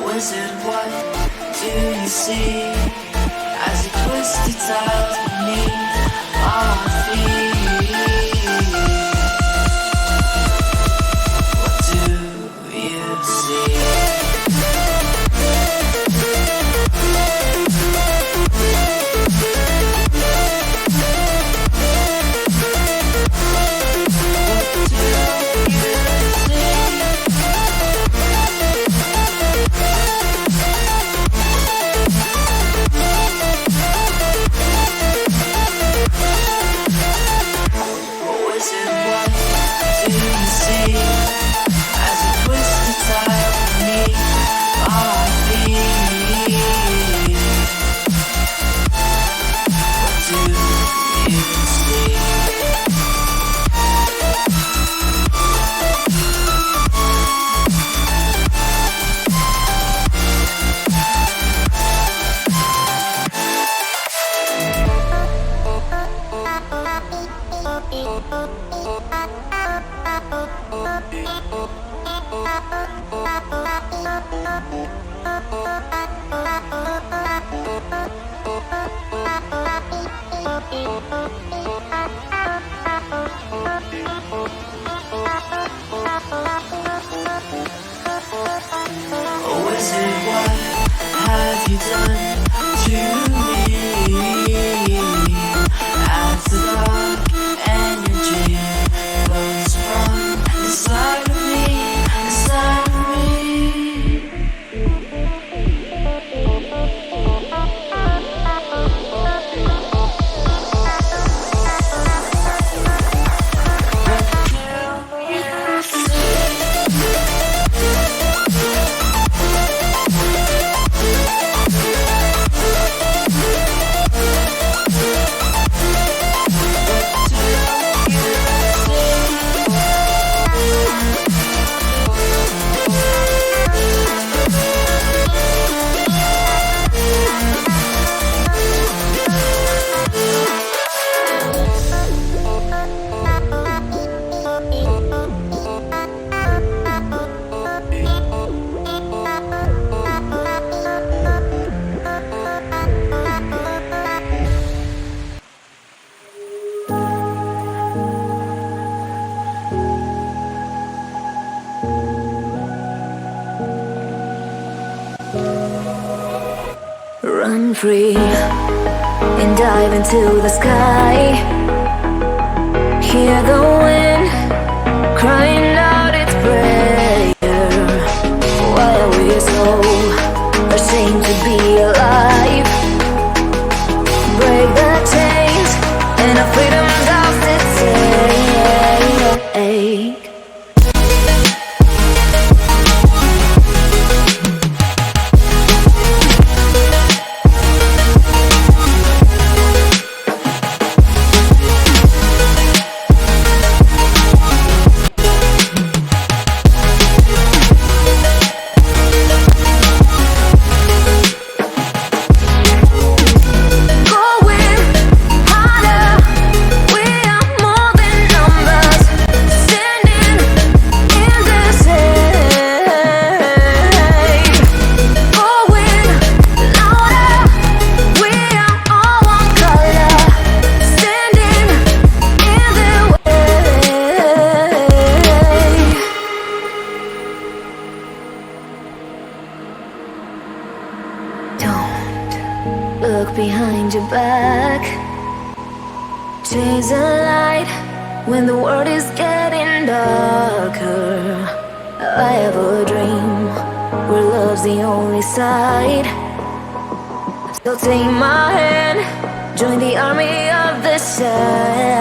Wizard, what do you see as you twist the tiles beneath our feet? What do you see? Have you done to me as the dark energy flows from inside of me, inside of me? Run free and dive into the sky. Hear the wind crying out its prayer. Why are we so ashamed to be alive? Break the chains and our freedom's ours to take. Look behind your back. Chase a light when the world is getting darker. I have a dream where love's the only side. So take my hand, join the army of the shadows.